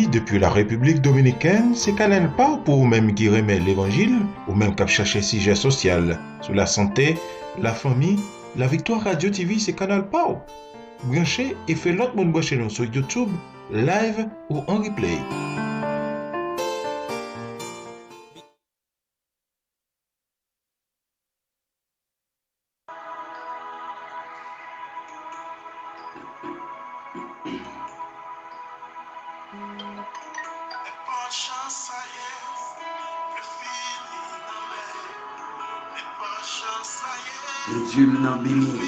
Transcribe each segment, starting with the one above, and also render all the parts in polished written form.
TV depuis la République dominicaine, c'est Canal pas pour vous-même qui remet l'évangile, ou même qui chercher sujet social sur la santé, la famille. La Victoire Radio TV, c'est Canal pas. Branchez et fait l'autre monde brancher nous sur YouTube, live ou en replay. Dieu m'a béni.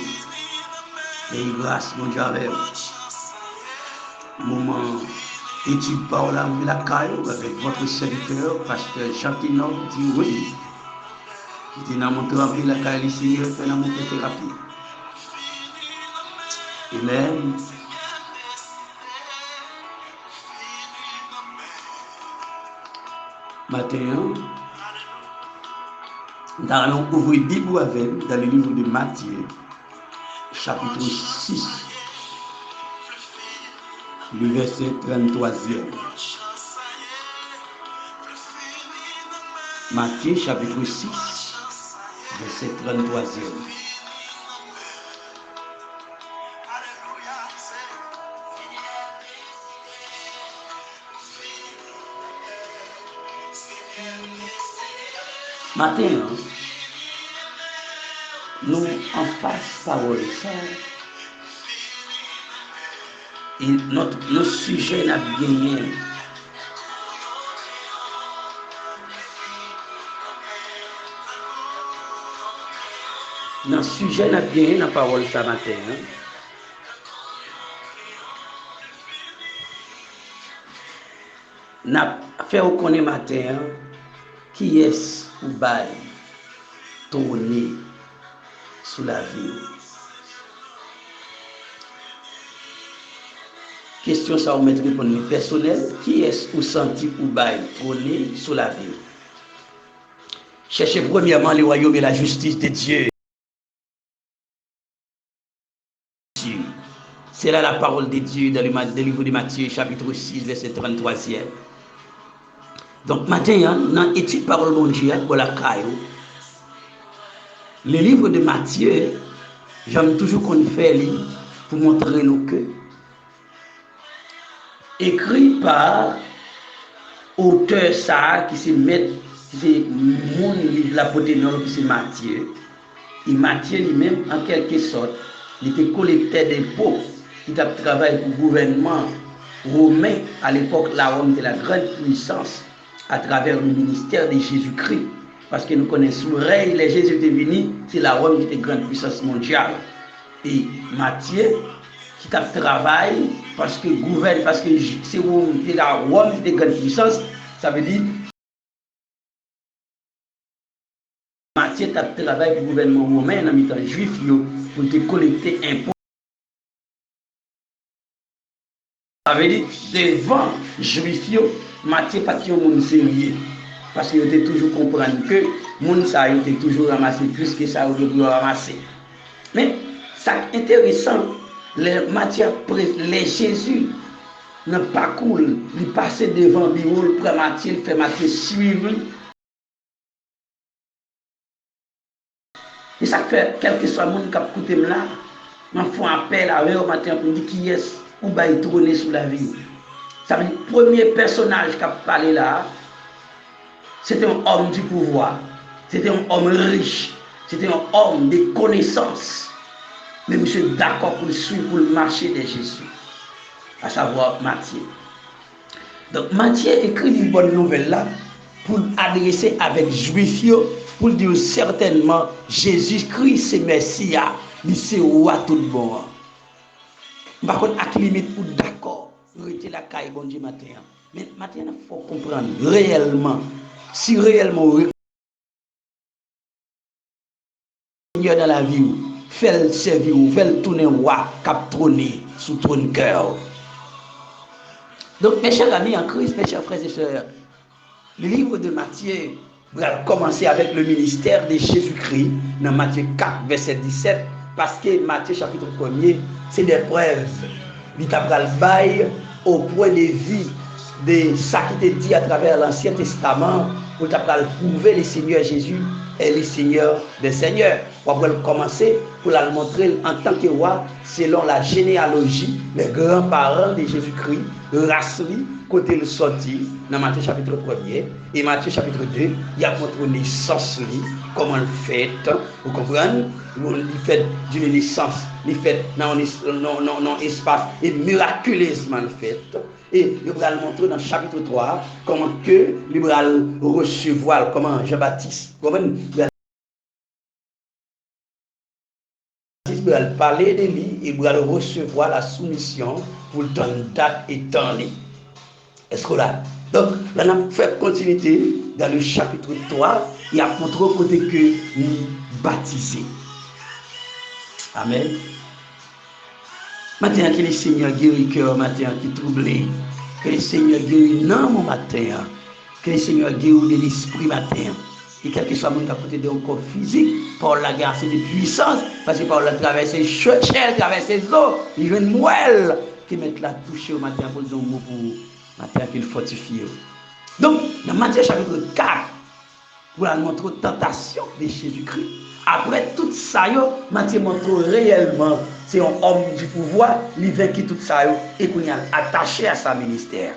Et grâce, mon Dieu, avec moment étude par la caillou avec votre serviteur, pasteur Jean-Kinov, dit oui. Qui dit dans mon thérapie, la caillou, Seigneur, fait dans mon thérapie. Amen. Matin, nous allons ouvrir Bible avec dans le livre de Matthieu, chapitre 6, le verset 33e. Matthieu, chapitre 6, verset 33e. Matin, nous en face parole ça. Et notre sujet n'a gagné. Notre sujet n'a gagné la parole ça matin. N'a fait reconnaître matin qui est ou bail tourner sous la vie. Question ça on mettre pour nous personnel, qui est ou senti ou bail tourner sous la vie. Cherchez premièrement le royaume et la justice de Dieu. C'est là la parole de Dieu dans le livre de Matthieu, chapitre 6, verset 33e. Donc, matin, dans l'étude parole de Dieu pour la caillou, le livre de Matthieu, j'aime toujours qu'on fait pour montrer nous que, écrit par auteur ça qui se met, c'est mon livre l'apôtre non qui c'est Matthieu. Et Matthieu lui-même, en quelque sorte, il était collecteur d'impôts. Il a travaillé pour le gouvernement romain. À l'époque, la Rome était la grande puissance à travers le ministère de Jésus-Christ. Parce que nous connaissons le règne, les Jésus était venu, c'est la Rome qui était grande puissance mondiale. Et Matthieu, qui a travaillé parce que gouverne, parce que c'est la Rome qui était grande puissance, ça veut dire Matthieu a travaillé pour le gouvernement romain en étant juif pour te collecter impôts. Ça veut dire devant juif, Matthieu pas de monde sérieux. Parce qu'il était toujours comprendre que monde ça était toujours ramassé plus que ça aurait pu ramasser. Mais ça intéressant, les Jésus n'a pas cool, il passait devant le bureau, il prend Matthieu, il fait Matthieu suivre. Et ça fait quel que soit le monde qui a écouté là, on fait appel à eux au matin pour dire qui est ou va y tourner sous la vie. Ça veut dire le premier personnage qui a parlé là, c'était un homme du pouvoir, c'était un homme riche, c'était un homme de connaissances. Mais monsieur d'accord pour le suivre, pour le marcher de Jésus, à savoir Matthieu. Donc Matthieu écrit une bonne nouvelle là pour adresser avec Juifs, pour dire certainement Jésus-Christ c'est Messia, c'est roi tout bon. Par contre, à qui limite pour d'accord, rester la caille bon Dieu matin. Mais matin, il faut comprendre réellement, si réellement Seigneur dans la vie, fait servir, fait tourner roi, cap trôner sous trône cœur. Donc, mes chers amis en Christ, mes chers frères et sœurs, le livre de Matthieu va commencer avec le ministère de Jésus-Christ dans Matthieu 4, verset 17, parce que Matthieu chapitre 1er, c'est des preuves. Il t'a le bail au point de vie de ça qui était dit à travers l'Ancien Testament pour prouver le Seigneur Jésus est le Seigneur des Seigneurs. On va commencer pour la montrer en tant que roi selon la généalogie, les grands-parents de Jésus-Christ, race, côté le sorti dans Matthieu chapitre 1er et Matthieu chapitre 2, il y a montré naissance, comment le fait, vous comprenez? Il fait d'une naissance, il fait dans espace et miraculeusement le fait. Et il va le montrer dans le chapitre 3 comment que il va recevoir, comment Jean-Baptiste, comment il va parler de lui, il va recevoir la soumission pour donner une date et temps. Est-ce que là? Donc, là, on a fait continuité dans le chapitre 3, il y a montré côté que nous baptisés. Amen. Maintenant que le Seigneur guérit le cœur, maintenant qui troublé, que le Seigneur guérit non mon matin, que le Seigneur guérit de l'esprit matin. Et quel que soit mon côté de corps physique, par la grâce de puissance, parce que par la traverser chair, traverser eaux, il y a une moelle qui met la touche au matin pour dire un mot pour matin qu'il fortifie. Donc, dans Matthieu chapitre 4, vous allez montrer la tentation de Jésus-Christ. Après tout ça, Matthieu montre réellement, c'est un homme du pouvoir, il vaincu tout ça et qu'on est attaché à sa ministère.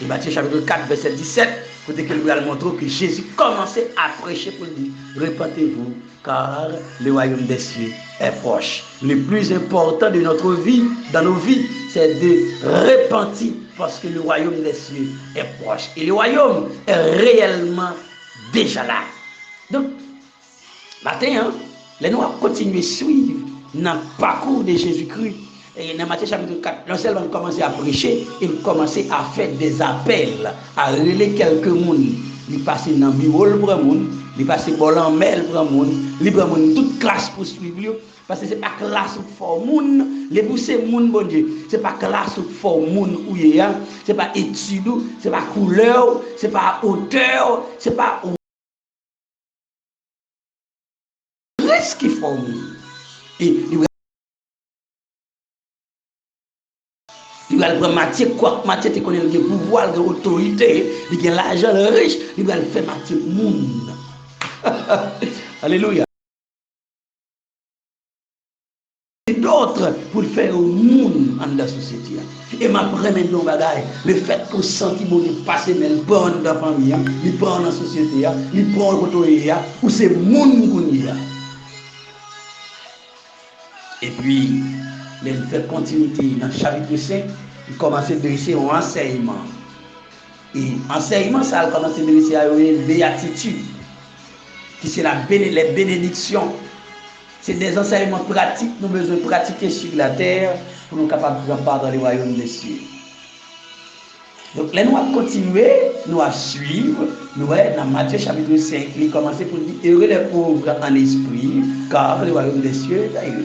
Et Matthieu chapitre 4, verset 17, côté que lui a montré que Jésus commençait à prêcher pour dire répentez-vous, car le royaume des cieux est proche. Le plus important de notre vie, dans nos vies, c'est de repentir parce que le royaume des cieux est proche. Et le royaume est réellement déjà là. Donc, matin, les Noirs continuent à suivre dans le parcours de Jésus-Christ. Et dans Matthieu chapitre 4, non seulement commencé à prêcher, il commençait à faire des appels, à relayer quelques monde. Il passait dans le bureau pour le monde, il passait dans l'emmel pour le monde, il prend toute classe pour suivre. Parce que ce n'est pas classe pour le monde, les pousser le monde, bon Dieu. Ce n'est pas classe pour le monde où il y a, ce n'est pas étude, ce n'est pas couleur, ce n'est pas hauteur, ce n'est pas ce qu'il faut. Et il va prendre Matthieu, quoi Matthieu te connaît le pouvoir, l'autorité, il a l'argent, le riche, il va le faire Matthieu monde. Alléluia. Et d'autres pour le faire au monde en la société. Et ma première bagaille, le fait pour sentir bon il passe mais bon dans la famille, il prend dans la société, il prend l'autorité, ou c'est monde qu'on y a. Et puis, il fait continuité dans le chapitre 5, il commence à dresser un enseignement. Et enseignement, ça a commencé à dresser à une béatitude, qui c'est les bénédictions. C'est des enseignements pratiques, nous avons besoin de pratiquer sur la terre pour nous capables de prendre part dans le royaume des cieux. Donc, là, nous allons continuer, nous allons suivre, nous allons dans Matthieu chapitre 5, il commence pour dire heureux les pauvres en esprit, car le royaume des cieux est arrivé.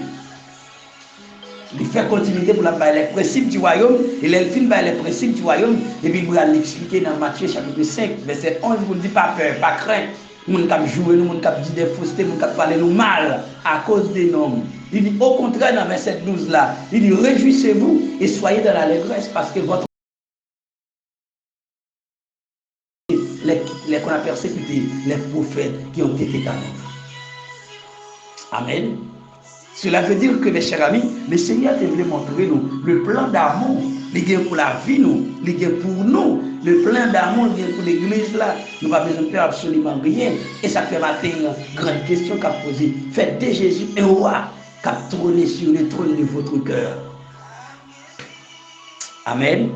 Il fait continuité pour les principes du royaume, et il finit par les principes du royaume, et puis il va l'expliquer dans Matthieu chapitre 5, verset 11, il ne dit pas peur, pas crainte. Nous ne jouer, nous ne dire des faussetés, nous ne parler nous mal à cause des noms. Il dit au contraire dans verset 12 là, il dit réjouissez-vous et soyez dans l'allégresse parce que votre les qu'on a persécuté, les prophètes qui ont été damnés. Amen. Cela veut dire que mes chers amis, le Seigneur devait montrer nous le plan d'amour, il y a pour la vie nous, il y a pour nous, le plan d'amour il y a pour l'église là, nous n'avons pas besoin de faire absolument rien. Et ça fait matin une grande question qu'a posée. Faites de Jésus un roi qui a trôné sur le trône de votre cœur. Amen.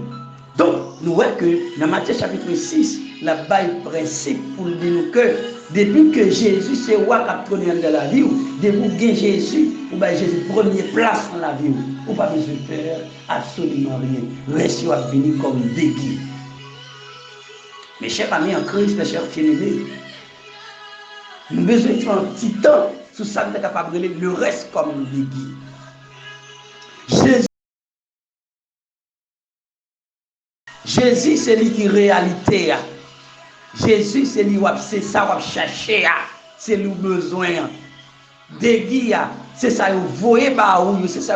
Donc, nous voyons que dans Matthieu chapitre 6, la baille principe pour dire que depuis que Jésus c'est roi qui a trôné dans la vie, depuis que Jésus, ou bien Jésus première place dans la vie, ou pas besoin de faire absolument rien. Reste à venir comme déguis. Mes chers amis en Christ, mes chers bien-aimés, nous avons besoin de faire un petit temps sur ça nous est capable de le reste comme déguis. Jésus, c'est lui qui réalité. Jésus, c'est lui c'est ça qu'on chercher. C'est lui besoin. Déguis, c'est ça vous voyez par où, c'est ça.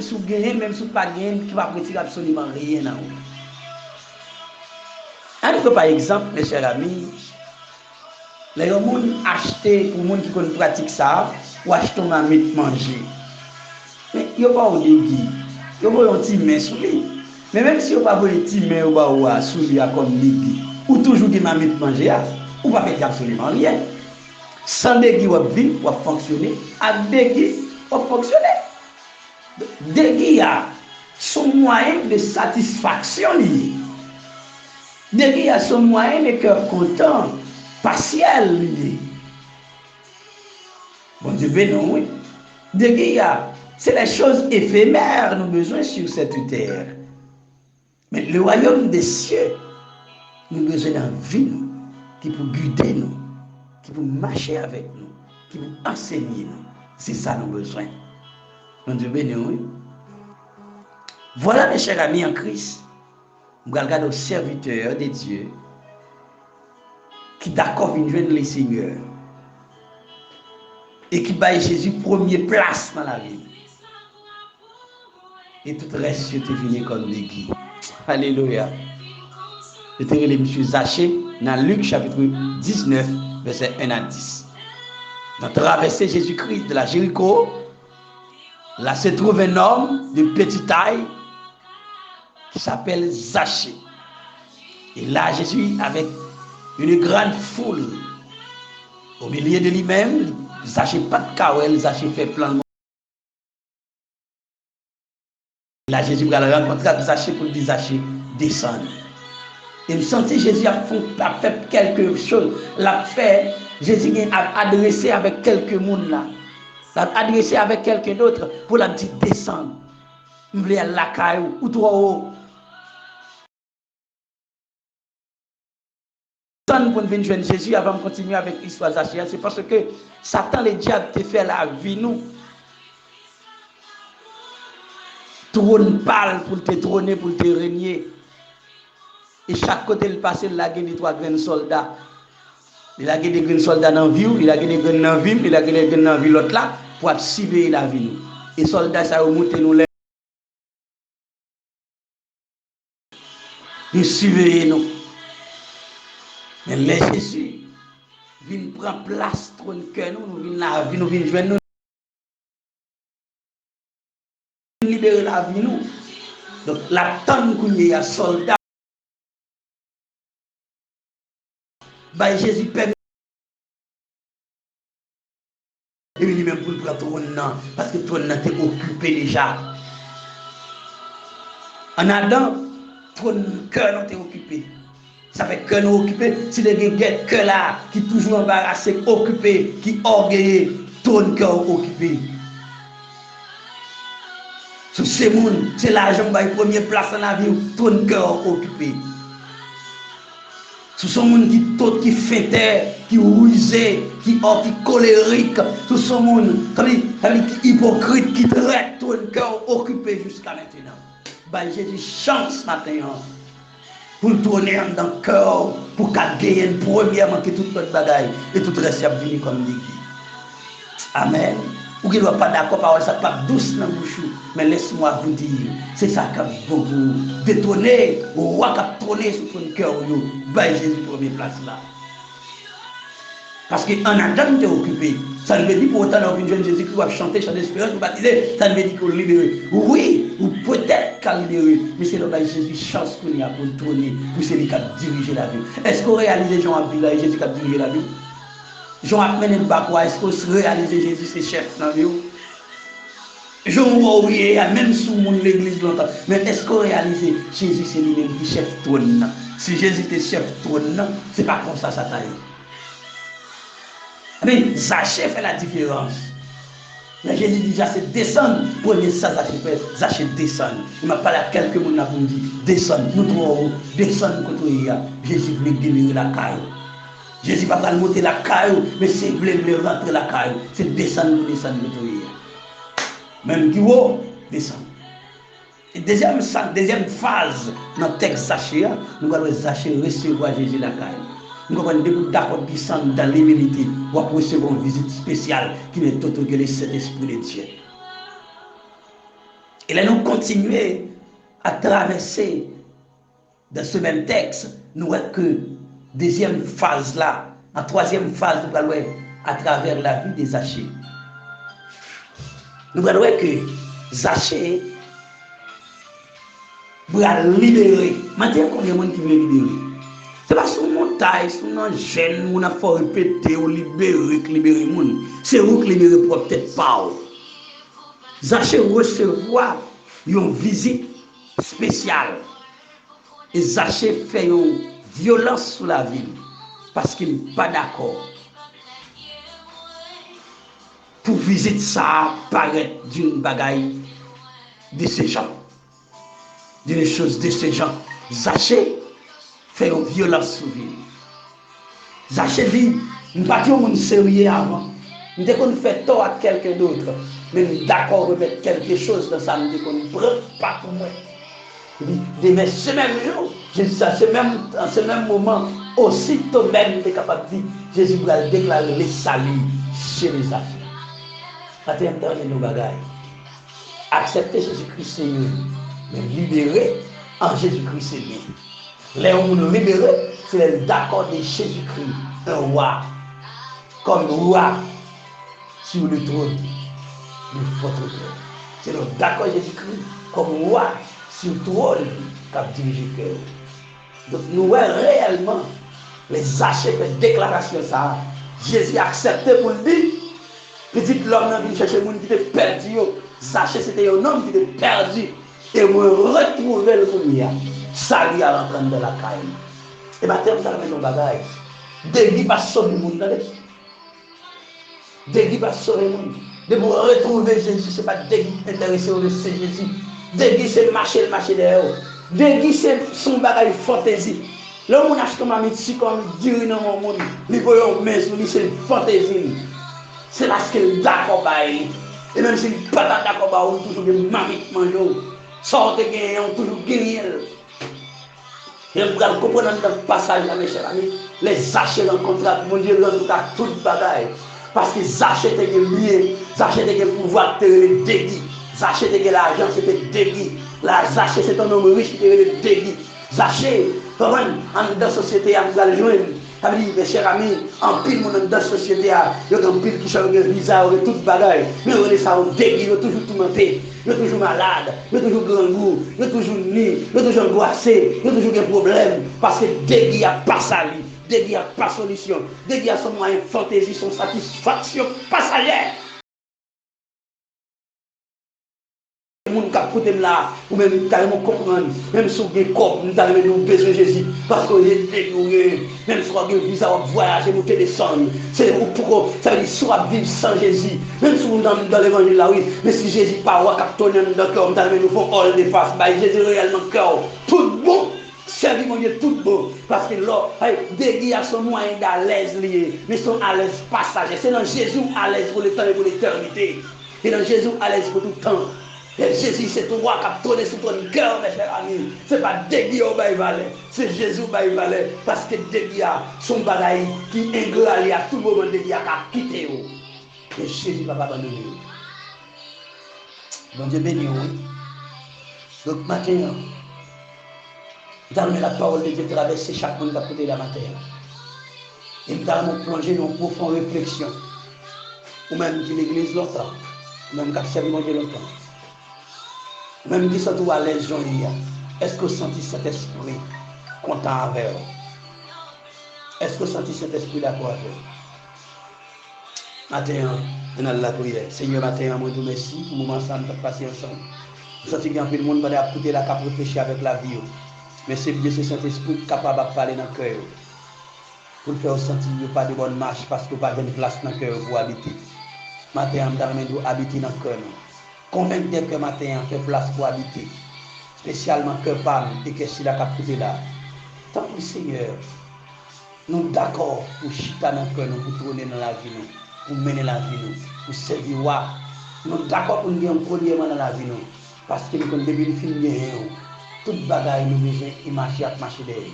sous gagner, même sous pas gagner, qui va retirer absolument rien dans vous. Alors, par exemple, mes chers amis, les gens acheter pour les gens qui connaissent pratique ça, ou acheter un ami de manger. Mais il n'y a pas de déguis, il n'y a pas de petit main sous lui. Mais même si il n'y a pas de petit main sous lui comme déguis, ou toujours des mamies de manger, ou pas faire absolument rien. Sans déguis, on va fonctionner, avec déguis, on va fonctionner. Déguis a son moyen de satisfaction lié. Déguis a son moyen de cœur content, partiel lié. Bon Dieu béni, oui. Déguis a, c'est les choses éphémères nous besoin sur cette terre. Mais le royaume des cieux, nous besoin d'un vie qui peut guider nous, qui peut marcher avec nous, qui peut enseigner nous. C'est ça nous besoin. Mon Dieu béni, oui. Voilà mes chers amis en Christ. Nous regardons aux serviteurs de Dieu qui d'accord viennent joindre les seigneurs et qui baillent Jésus première place dans la vie. Et tout le reste, je te venu comme des guides. Alléluia. Je te relève M. Zaché dans Luc chapitre 19, verset 1 à 10. Dans traverser Jésus-Christ de la Jéricho, là se trouve un homme de petite taille qui s'appelle Zaché. Et là, Jésus, avec une grande foule au milieu de lui-même, Zaché pas de kawel, Zaché fait plein de monde. Là, Jésus va le rencontrer avec Zaché pour dire Zaché, descendre. Et me sentais Jésus a fait quelque chose. L'a fait, Jésus a adressé avec quelques monde là. L'a adressé avec quelqu'un d'autre pour la petite descendre. Je voulais aller à la caillou ou trop haut. Pour venir joindre Jésus avant de continuer avec l'histoire de Zaché, c'est parce que Satan, le diable, te fait la vie nous. Trône parle pour te trôner, pour te régner. Et chaque côté il passe, il a gagné 3 grands soldats. Il a gagné des grands soldats dans la vie, il a gagné des grands dans la vie, il a gagné des grands dans la vie l'autre là, pour surveiller la vie. Et les soldats, ça a monté nous. Ils surveillent nous. Mais les Jésus, vient prendre place, trône cœur nous, nous venons la vie, nous venons joindre nous. Libérer la vie nous. Donc la tonne qu'il y a soldats. Bah, Jésus permet. Et lui-même pour le prendre trône, parce que trône était occupé déjà. En Adam, trône cœur était occupé. Ça fait que nous occupé. Si les gens que là, qui toujours embarrassé, occupé, qui orgueilleux, trône cœur occupé. Sous ces gens, c'est l'argent qui est première place dans la vie, trône cœur occupé. Ce sont des gens qui fêtaient, qui rusés, qui colériques. Ce sont des gens qui hypocrites, qui traitent tout le cœur occupé jusqu'à maintenant. Ben, j'ai dit chance matin pour le tourner dans le cœur, pour qu'elle gagne premièrement que toute notre bagaille et tout le reste est venu comme l'église. Amen. Ou qui ne doit pas d'accord par ça, pas douce dans le bouche, mais laisse-moi vous dire, c'est ça qui va vous détonner, au roi qui a tourné sur ton cœur, bah Jésus première place là. Parce qu'en Adam t'es occupé, ça ne veut dire pour autant dans une jeune Jésus qui va chanter, chanter l'espérance, vous baptiser, ça ne veut dire qu'on libère. Oui, ou peut-être qu'à libérer, mais c'est là Jésus chance qu'on y a pour tourner, pour celui qui a dirigé la vie. Est-ce qu'on réalise Jean a vu là et Jésus qui a dirigé la vie? Jean a mené le bac, est-ce qu'on se réalise Jésus c'est chef dans la vie? Jean oui, même sous l'église longtemps, mais est-ce qu'on réalise Jésus c'est lui-même qui chef trône? Si Jésus était chef trône, c'est pas comme ça taille. Mais Zaché fait la différence. Là, Jésus dit, Zaché descend. Premier ça, Zaché fait, Zaché descend. Il m'a parlé à quelques monde pour me dire, descend, nous trois, descend côté là. Jésus voulait délivrer la caille. Jésus va pas monter la caille, mais c'est voulait rentrer la caille. C'est descendre côté là. Même qui haut, descend. Et deuxième phase dans le texte Zaché, nous allons Zaché recevoir Jésus la caille. Nous avons des groupes d'accord qui sont dans l'humilité pour recevoir une visite spéciale qui n'est autre que le Saint-Esprit de Dieu. Et là, nous continuons à traverser dans ce même texte, nous voyons que deuxième phase là, en troisième phase, nous voyons à travers la vie des Zachée. Nous voyons que Zachée va libérer. Maintenant, combien de monde qui veut libérer? Ce n'est pas sur montagne, sur une gêne, on a fait répéter, on libérer le monde. C'est vous qui libérez peut-être pas. Zachée recevoir une visite spéciale. Et Zachée fait une violence sur la ville parce qu'il n'est pas d'accord. Pour visiter ça, paraître d'une bagaille de ces gens. D'une chose de ces gens. Zachée fait une violence sur la ville. Zachée dit, nous ne pas un sérieux avant. Nous devons faire tort à quelqu'un d'autre. Mais nous sommes d'accord avec quelque chose dans ça. Nous devons ne prend pas pour moi. Mais ce même jour, ce même moment, aussitôt même, il est capable de dire, Jésus va déclarer les saluts chez les Zachée. Attendez nos bagailles. Accepter Jésus-Christ Seigneur, mais libérer en Jésus-Christ Seigneur. Les hommes libérés, c'est d'accord de Jésus-Christ, un roi, comme roi sur le trône de votre cœur. C'est le d'accord Jésus-Christ comme roi sur le trône qui a dirigé le cœur. Donc nous voyons réellement les Zachée fait déclaration ça. Jésus a accepté pour le dire. Petit l'homme n'a venu chercher le monde qui était perdu. Zachée c'était un homme qui était perdu. Et moi retrouver le premier. Ça lui a rentré dans la caille. Et maintenant vous allez mettre nos bagages. Dégui va sauver le monde. Dégui va sauver le monde. De vous retrouver Jésus, ce n'est pas Dégui intéressé au c'est Jésus. Dégui c'est marcher derrière. Dégui c'est son bagage fantaisie. Là où on achète comme un métier comme dire dans mon monde, il faut y mettre sur lui, c'est une fantaisie. C'est parce qu'il est d'accord. Et même s'il n'est pas d'accord, on toujours des mamites manger. Sortez gagner, on toujours gagner. Et vous allez comprendre dans le passage, mes chers amis, les Zachée rencontrent mon Dieu, rencontrent tout le bagaille. Parce que Zachée était lié, Zachée était le pouvoir, c'était le Dégui. Zachée était l'argent, c'était Dégui. Zachée, c'est un homme riche, c'était le Dégui. Zachée, dans la société, vous allez joindre. Mes chers amis, en pile mon dans la société, il y a un pile qui change de visa, il y a tout bagaille. Mais on est ça, on Dégui, il y a toujours tout menté. Il est toujours malade, il est toujours grand goût, il est toujours nu, il est toujours angoissé, il a toujours des problèmes. Parce que Dégui n'a pas sali, Dégui n'a pas solution, Dégui a son moyen de fantaisie, son satisfaction passagère. Les gens qui écoutent là, ou même carrément comprendre, même si vous avez corps, nous avons besoin de Jésus, parce que est dégoûté, même si vous avez visa, vous voyager, vous descendre. C'est pourquoi ça veut dire soit vivre sans Jésus, même si vous êtes dans l'évangile là, oui, mais si Jésus pas ou captonner dans le cœur, nous allons nous faire all des faces, Jésus réellement cœur, tout bon. Servir mon Dieu tout beau. Parce que là, Dégui a son moyen d'à l'aise lié, mais son à l'aise passager. C'est dans Jésus à l'aise pour le temps et pour l'éternité. C'est dans Jésus à l'aise pour tout le temps. Et Jésus, c'est toi qui a tourné sur ton cœur, mes chers amis. Ce n'est pas Dégui au Baïvalais, c'est Jésus au Baïvalais. Parce que Dégui a son bagaille qui est ingrat à tout moment, Dégui a quitté. Et Jésus ne va pas abandonner. Bon Dieu béni, oui. Donc maintenant, dans la parole de Dieu traverser chaque monde qui a côté de la matière. Et nous allons plonger dans une profonde réflexion. Ou même qui l'église longtemps, ou même qui a servi mon Dieu longtemps. Ou même qui sont à l'aise, Jean-Lia. Est-ce que vous sentez cet esprit content avec vous? Est-ce que vous sentez cet esprit d'accord avec vous? Matin, on a la prière. Seigneur, matin, moi, je vous remercie pour le moment ensemble, pour passer ensemble. Vous sentez qu'il y a un peu de monde qui va écouter la cap réfléchir avec la vie. Mais c'est Dieu, c'est Saint-Esprit capable de parler dans le cœur. Pour le faire sentir pas de bonne marche parce que pas de place dans le cœur pour habiter. Matin, nous habiter dans le cœur. Convaincre que matin, fait place pour habiter. Spécialement que Pam et que si la capitale là. Tant que Seigneur, nous sommes d'accord pour chita dans le cœur, pour tourner dans la vie, pour mener la vie, pour servir. Nous sommes d'accord pour nous dire un premier dans la vie. Parce que nous avons depuis le film. Toute bagaille nous besoin imaginer à marcher derrière.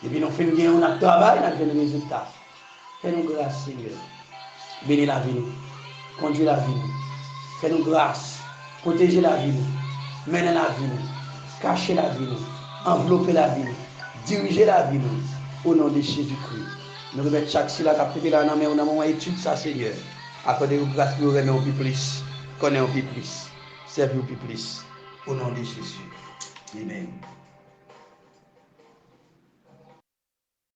Et puis nous faisons bien, on a travail, on a des résultats. Fais-nous grâce, Seigneur. Bénis la vie, conduis la vie. Fais-nous grâce, protéger la vie, mener la vie, cacher la vie, envelopper la vie, diriger la vie, au nom de Jésus-Christ. Nous remettons chaque sila qui là dans le moment étude ça, Seigneur. Accordez vous grâce pour remettre un peu plus, connaître un peu plus, servir un peu plus. Au nom de Jésus. Amen.